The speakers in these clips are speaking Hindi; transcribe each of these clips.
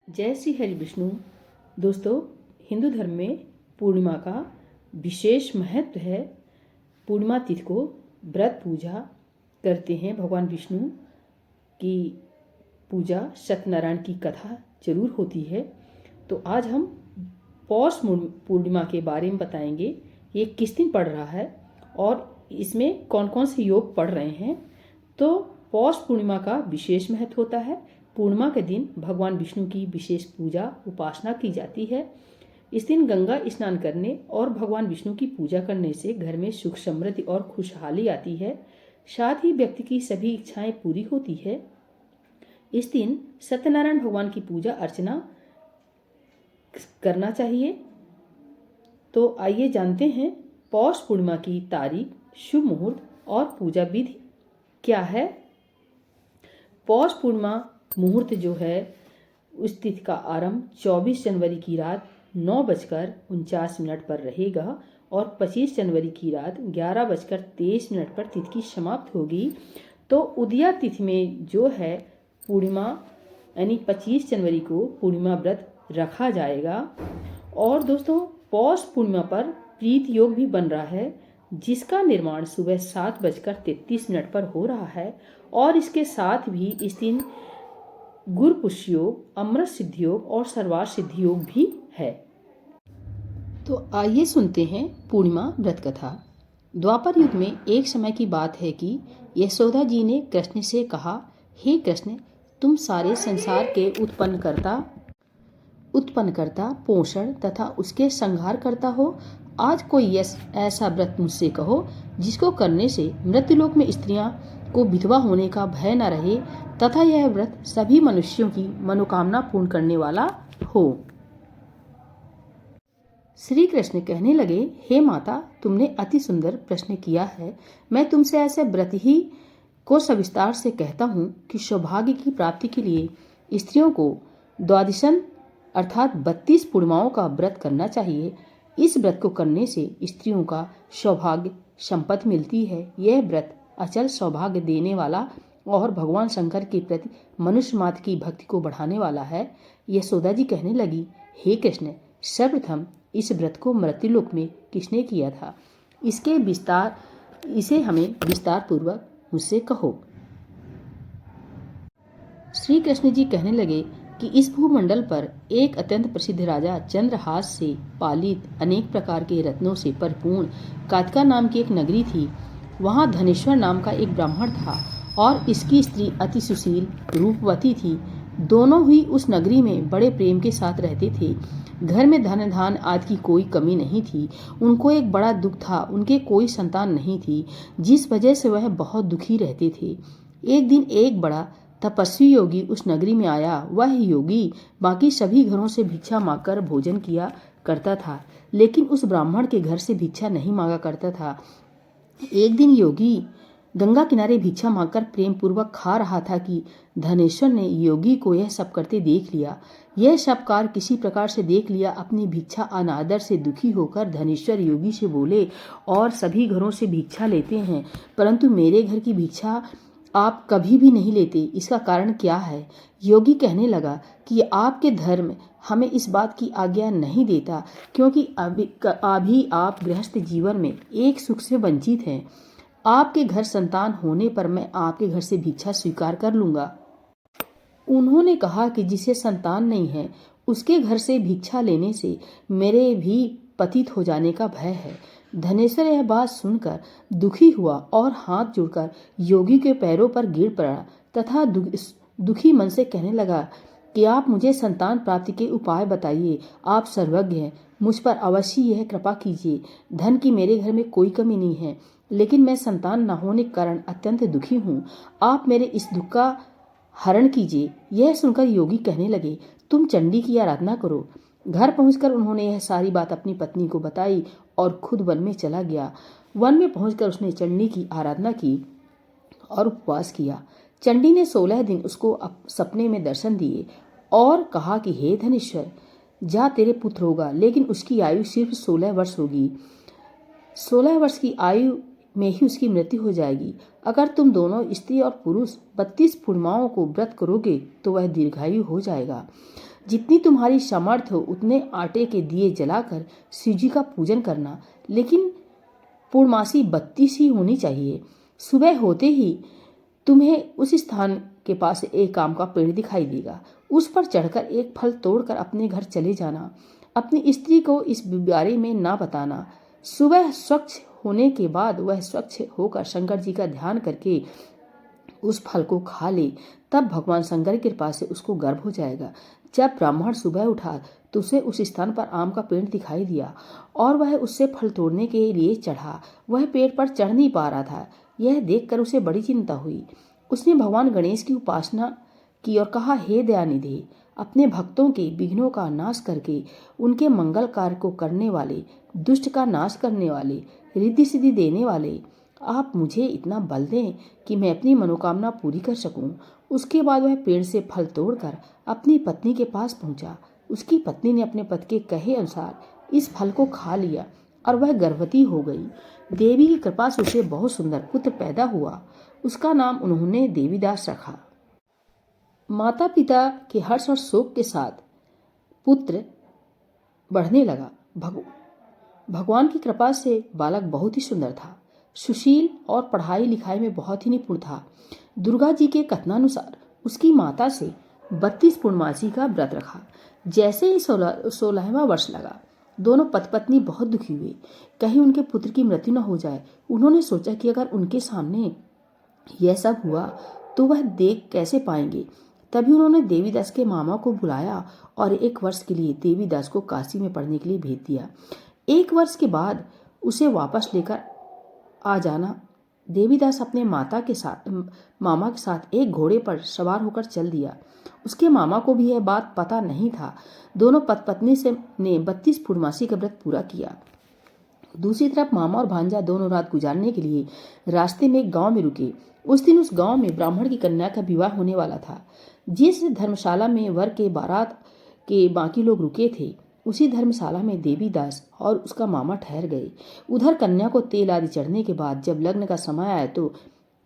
जय श्री हरि विष्णु। दोस्तों, हिंदू धर्म में पूर्णिमा का विशेष महत्व है। पूर्णिमा तिथि को व्रत पूजा करते हैं। भगवान विष्णु की पूजा, सत्यनारायण की कथा जरूर होती है। तो आज हम पौष पूर्णिमा के बारे में बताएंगे। ये किस दिन पड़ रहा है और इसमें कौन कौन से योग पड़ रहे हैं। तो पौष पूर्णिमा का विशेष महत्व होता है। पूर्णिमा के दिन भगवान विष्णु की विशेष पूजा उपासना की जाती है। इस दिन गंगा स्नान करने और भगवान विष्णु की पूजा करने से घर में सुख समृद्धि और खुशहाली आती है। साथ ही व्यक्ति की सभी इच्छाएं पूरी होती है। इस दिन सत्यनारायण भगवान की पूजा अर्चना करना चाहिए। तो आइए जानते हैं पौष पूर्णिमा की तारीख, शुभ मुहूर्त और पूजा विधि क्या है। पौष पूर्णिमा मुहूर्त जो है, उस तिथि का आरंभ 24 जनवरी की रात 9:49 पर रहेगा और 25 जनवरी की रात 11:23 पर तिथि की समाप्त होगी। तो उदया तिथि में जो है पूर्णिमा यानी 25 जनवरी को पूर्णिमा व्रत रखा जाएगा। और दोस्तों, पौष पूर्णिमा पर प्रीत योग भी बन रहा है, जिसका निर्माण सुबह 7:33 पर हो रहा है। और इसके साथ भी इस दिन गुरु पुष्य योग, अमृत सिद्धि योग और सर्वार्थ सिद्धि योग भी है। तो आइए सुनते हैं पूर्णिमा व्रत कथा। द्वापर युग में एक समय की बात है कि यशोदा जी ने कृष्ण से कहा, हे कृष्ण, तुम सारे संसार के उत्पन्नकर्ता, पोषण तथा उसके संहार करता हो। आज कोई ऐसा व्रत मुझसे कहो जिसको करने से मृत्युलोक में स्त्रियां को विधवा होने का भय न रहे तथा यह व्रत सभी मनुष्यों की मनोकामना पूर्ण करने वाला हो। श्री कृष्ण कहने लगे, हे माता, तुमने अति सुंदर प्रश्न किया है। मैं तुमसे ऐसे व्रत ही को सविस्तार से कहता हूँ कि सौभाग्य की प्राप्ति के लिए स्त्रियों को द्वादशन अर्थात 32 पूर्णिमाओं का व्रत करना चाहिए। इस व्रत को करने से स्त्रियों का सौभाग्य संपत्ति मिलती है। यह व्रत अचल सौभाग्य देने वाला और भगवान शंकर के प्रति मनुष्य मात्र की भक्ति को बढ़ाने वाला है। यशोदा जी कहने लगी, हे कृष्ण, सर्वप्रथम इस व्रत को मृत्युलोक में किसने किया था, इसे हमें विस्तार पूर्वक मुझसे कहो। श्री कृष्ण जी कहने लगे कि इस भूमंडल पर एक अत्यंत प्रसिद्ध राजा चंद्रहास से पालित अनेक प्रकार के रत्नों से परिपूर्ण कातिका नाम की एक नगरी थी। वहाँ धनेश्वर नाम का एक ब्राह्मण था और इसकी स्त्री अति सुशील रूपवती थी। दोनों ही उस नगरी में बड़े प्रेम के साथ रहते थे। घर में धन धान आदि की कोई कमी नहीं थी। उनको एक बड़ा दुख था, उनके कोई संतान नहीं थी, जिस वजह से वह बहुत दुखी रहते थे। एक दिन एक बड़ा तपस्वी योगी उस नगरी में आया। वह योगी बाकी सभी घरों से भिक्षा मांगकर भोजन किया करता था, लेकिन उस ब्राह्मण के घर से भिक्षा नहीं मांगा करता था। एक दिन योगी गंगा किनारे भिक्षा मांगकर प्रेम पूर्वक खा रहा था कि धनेश्वर ने योगी को यह सब करते देख लिया। यह सब कार्य किसी प्रकार से देख लिया। अपनी भिक्षा अनादर से दुखी होकर धनेश्वर योगी से बोले, और सभी घरों से भिक्षा लेते हैं, परंतु मेरे घर की भिक्षा आप कभी भी नहीं लेते, इसका कारण क्या है। योगी कहने लगा कि आपके धर्म हमें इस बात की आज्ञा नहीं देता, क्योंकि अभी आप गृहस्थ जीवन में एक सुख से वंचित हैं। आपके घर संतान होने पर मैं आपके घर से भिक्षा स्वीकार कर लूंगा। उन्होंने कहा कि जिसे संतान नहीं है उसके घर से भिक्षा लेने से मेरे भी पतित हो जाने का भय है। धनेश्वर यह बात सुनकर दुखी हुआ और हाथ जोड़कर योगी के पैरों पर गिर पड़ा तथा दुखी मन से कहने लगा कि आप मुझे संतान प्राप्ति के उपाय बताइए। आप सर्वज्ञ हैं, मुझ पर अवश्य यह कृपा कीजिए। धन की मेरे घर में कोई कमी नहीं है, लेकिन मैं संतान न होने के कारण अत्यंत दुखी हूँ। आप मेरे इस दुख का हरण कीजिए। यह सुनकर योगी कहने लगे, तुम चंडी की आराधना करो। घर पहुंचकर उन्होंने यह सारी बात अपनी पत्नी को बताई और खुद वन में चला गया। वन में पहुंचकर उसने चंडी की आराधना की और उपवास किया। चंडी ने 16 दिन उसको सपने में दर्शन दिए और कहा कि हे धनेश्वर, जा, तेरे पुत्र होगा, लेकिन उसकी आयु सिर्फ 16 वर्ष होगी। 16 वर्ष की आयु में ही उसकी मृत्यु हो जाएगी। अगर तुम दोनों स्त्री और पुरुष 32 पूर्णिमाओं को व्रत करोगे तो वह दीर्घायु हो जाएगा। जितनी तुम्हारी सामर्थ्य हो उतने आटे के दिए जलाकर शिव जी का पूजन करना, लेकिन पूर्णमासी 32 ही होनी चाहिए। सुबह होते ही तुम्हें उस स्थान के पास एक आम का पेड़ दिखाई देगा। उस पर चढ़कर एक फल तोड़कर अपने घर चले जाना। अपनी स्त्री को इस बारे में ना बताना। सुबह स्वच्छ होने के बाद वह स्वच्छ होकर शंकर जी का ध्यान करके उस फल को खा ले, तब भगवान शंकर की कृपा से उसको गर्भ हो जाएगा। जब ब्राह्मण सुबह उठा तो उसे उस स्थान पर आम का पेड़ दिखाई दिया और वह उससे फल तोड़ने के लिए चढ़ा। वह पेड़ पर चढ़ नहीं पा रहा था। यह देखकर उसे बड़ी चिंता हुई। उसने भगवान गणेश की उपासना की और कहा, हे दयानिधि, अपने भक्तों के विघ्नों का नाश करके उनके मंगल कार्य को करने वाले, दुष्ट का नाश करने वाले, रिद्धि सिद्धि देने वाले, आप मुझे इतना बल दें कि मैं अपनी मनोकामना पूरी कर सकूं। उसके बाद वह पेड़ से फल तोड़कर अपनी पत्नी के पास पहुंचा। उसकी पत्नी ने अपने पति के कहे अनुसार इस फल को खा लिया और वह गर्भवती हो गई। देवी की कृपा से उसे बहुत सुंदर पुत्र पैदा हुआ। उसका नाम उन्होंने देवीदास रखा। माता पिता के हर्ष और शोक के साथ पुत्र बढ़ने लगा। भगवान की कृपा से बालक बहुत ही सुंदर था, सुशील और पढ़ाई लिखाई में बहुत ही निपुण था। दुर्गा जी के कथनानुसार उसकी माता से 32 पूर्णमासी का व्रत रखा। जैसे ही 16वां वर्ष लगा, दोनों पति पत्नी बहुत दुखी हुए, कहीं उनके पुत्र की मृत्यु न हो जाए। उन्होंने सोचा कि अगर उनके सामने यह सब हुआ तो वह देख कैसे पाएंगे। तभी उन्होंने देवीदास के मामा को बुलाया और 1 वर्ष के लिए देवीदास को काशी में पढ़ने के लिए भेज दिया। 1 वर्ष के बाद उसे वापस लेकर आ जाना। देवीदास अपने मामा के साथ एक घोड़े पर सवार होकर चल दिया। उसके मामा को भी यह बात पता नहीं था। दोनों पति पत्नी ने 32 पूर्णमासी का व्रत पूरा किया। दूसरी तरफ मामा और भांजा दोनों रात गुजारने के लिए रास्ते में एक गांव में रुके। उस दिन उस गांव में ब्राह्मण की कन्या का विवाह होने वाला था। जिस धर्मशाला में वर के बारात के बाकी लोग रुके थे, उसी धर्मशाला में देवीदास और उसका मामा ठहर गए। उधर कन्या को तेल आदि चढ़ने के बाद जब लग्न का समय आया तो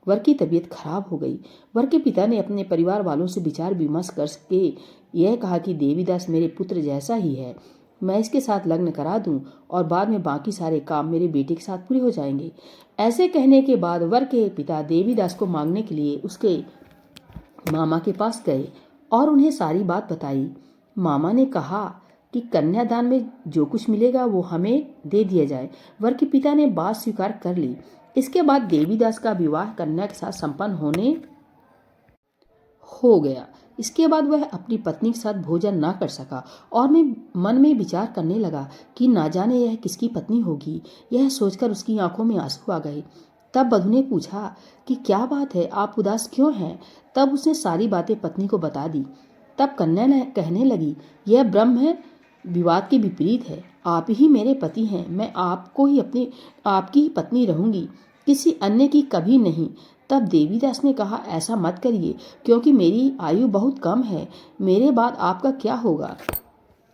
वर की तबीयत खराब हो गई। वर के पिता ने अपने परिवार वालों से विचार विमर्श करके यह कहा कि देवीदास मेरे पुत्र जैसा ही है, मैं इसके साथ लग्न करा दूं और बाद में बाकी सारे काम मेरे बेटे के साथ पूरे हो जाएंगे। ऐसे कहने के बाद वर के पिता देवीदास को मांगने के लिए उसके मामा के पास गए और उन्हें सारी बात बताई। मामा ने कहा कि कन्यादान में जो कुछ मिलेगा वो हमें दे दिया जाए। वर के पिता ने बात स्वीकार कर ली। इसके बाद देवीदास का विवाह कन्या के साथ संपन्न हो गया। इसके बाद वह अपनी पत्नी के साथ भोजन ना कर सका और मन में विचार करने लगा कि ना जाने यह किसकी पत्नी होगी। यह सोचकर उसकी आंखों में आंसू आ गए। तब वधू ने पूछा कि क्या बात है, आप उदास क्यों हैं? तब उसने सारी बातें पत्नी को बता दी। तब कन्या ने कहने लगी, यह ब्रह्म है विवाद के विपरीत है। आप ही मेरे पति हैं, मैं आपकी ही पत्नी रहूंगी, किसी अन्य की कभी नहीं। तब देवीदास ने कहा, ऐसा मत करिए, क्योंकि मेरी आयु बहुत कम है, मेरे बाद आपका क्या होगा?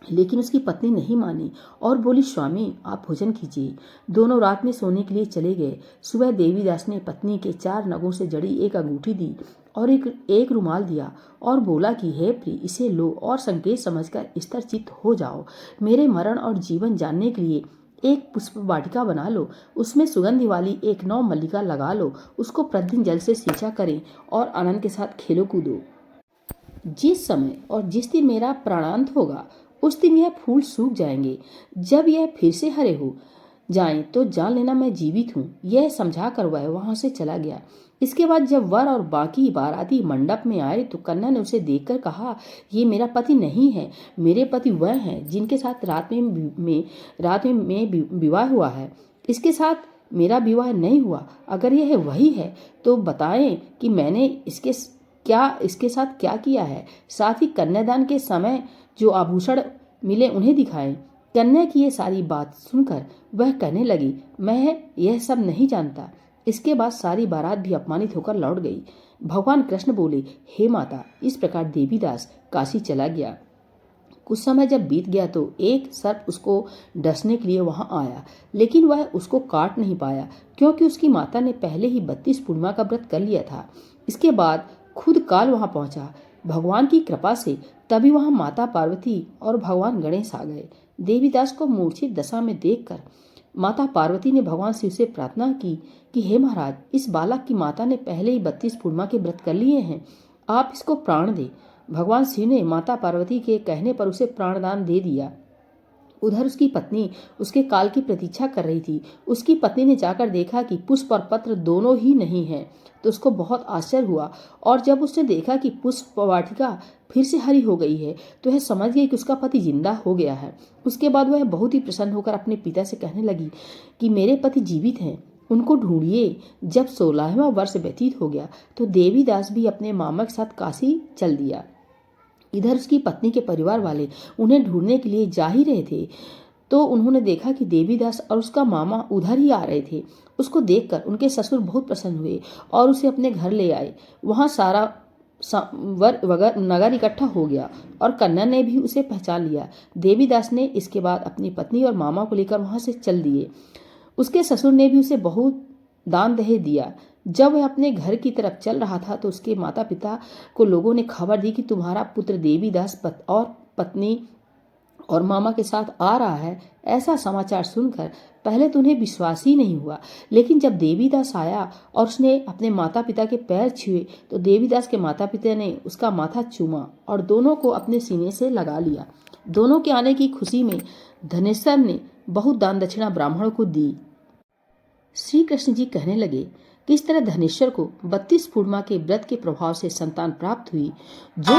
लेकिन उसकी पत्नी नहीं मानी और बोली, स्वामी आप भोजन कीजिए। दोनों रात में सोने के लिए चले गए। सुबह देवीदास ने पत्नी के 4 नगों से जड़ी एक अंगूठी दी और एक रुमाल दिया और बोला कि हे प्रिय, इसे लो और संकेत समझकर स्थिर चित्त हो जाओ। मेरे मरण और जीवन जानने के लिए एक पुष्प वाटिका बना लो, उसमें सुगंधि वाली एक 9 मल्लिका लगा लो, उसको प्रतिदिन जल से सींचा करें और आनंद के साथ खेलो कूदो। जिस समय और जिस दिन मेरा प्राणांत होगा उस दिन यह फूल सूख जाएंगे। जब यह फिर से हरे हो जाएं तो जान लेना मैं जीवित हूँ। यह समझा कर वह वहां से चला गया। इसके बाद जब वर और बाकी बाराती मंडप में आए तो कन्या ने उसे देखकर कहा, ये मेरा पति नहीं है, मेरे पति वह हैं जिनके साथ रात में विवाह हुआ है। इसके साथ मेरा विवाह नहीं हुआ। अगर यह वही है तो बताएं कि मैंने इसके साथ क्या किया है। साथ ही कन्यादान के समय जो आभूषण मिले उन्हें दिखाएं। कन्या की ये सारी बात सुनकर वह कहने लगी, मैं यह सब नहीं जानता। इसके बाद सारी बारात भी अपमानित होकर लौट गई। भगवान कृष्ण बोले, हे माता, इस प्रकार देवीदास काशी चला गया। कुछ समय जब बीत गया तो एक सर्प उसको डसने के लिए वहां आया, लेकिन वह उसको काट नहीं पाया, क्योंकि उसकी माता ने पहले ही 32 पूर्णिमा का व्रत कर लिया था। इसके बाद खुद काल वहां पहुंचा। भगवान की कृपा से तभी वहां माता पार्वती और भगवान गणेश आ गए। देवीदास को मूर्छित दशा में देखकर माता पार्वती ने भगवान शिव से प्रार्थना की कि हे महाराज, इस बालक की माता ने पहले ही 32 पूर्णिमा के व्रत कर लिए हैं, आप इसको प्राण दे। भगवान शिव ने माता पार्वती के कहने पर उसे प्राणदान दे दिया। उधर उसकी पत्नी उसके काल की प्रतीक्षा कर रही थी। उसकी पत्नी ने जाकर देखा कि पुष्प और पत्र दोनों ही नहीं है, तो उसको बहुत आश्चर्य हुआ। और जब उसने देखा कि पुष्प वाटिका फिर से हरी हो गई है, तो वह समझ गई कि उसका पति जिंदा हो गया है। उसके बाद वह बहुत ही प्रसन्न होकर अपने पिता से कहने लगी कि मेरे पति जीवित हैं, उनको ढूंढिए। जब 16वां वर्ष व्यतीत हो गया तो देवीदास भी अपने मामा के साथ काशी चल दिया। इधर उसकी पत्नी के परिवार वाले उन्हें ढूंढने के लिए जा ही रहे थे, तो उन्होंने देखा कि देवीदास और उसका मामा उधर ही आ रहे थे। उसको देखकर उनके ससुर बहुत प्रसन्न हुए और उसे अपने घर ले आए। वहां सारा नगर इकट्ठा हो गया और कन्या ने भी उसे पहचान लिया। देवीदास ने इसके बाद अपनी पत्नी और मामा को लेकर वहां से चल दिए। उसके ससुर ने भी उसे बहुत दान दहेज दिया। जब वह अपने घर की तरफ चल रहा था तो उसके माता पिता को लोगों ने खबर दी कि तुम्हारा पुत्र देवीदास और पत्नी और मामा के साथ आ रहा है। ऐसा समाचार सुनकर पहले तो उन्हें विश्वास ही नहीं हुआ, लेकिन जब देवीदास आया और उसने अपने माता पिता के पैर छुए तो देवीदास के माता पिता ने उसका माथा चूमा और दोनों को अपने सीने से लगा लिया। दोनों के आने की खुशी में धनेश्वर ने बहुत दान दक्षिणा ब्राह्मणों को दी। श्री कृष्ण जी कहने लगे कि इस तरह धनेश्वर को 32 पूर्णिमा के व्रत के प्रभाव से संतान प्राप्त हुई। जो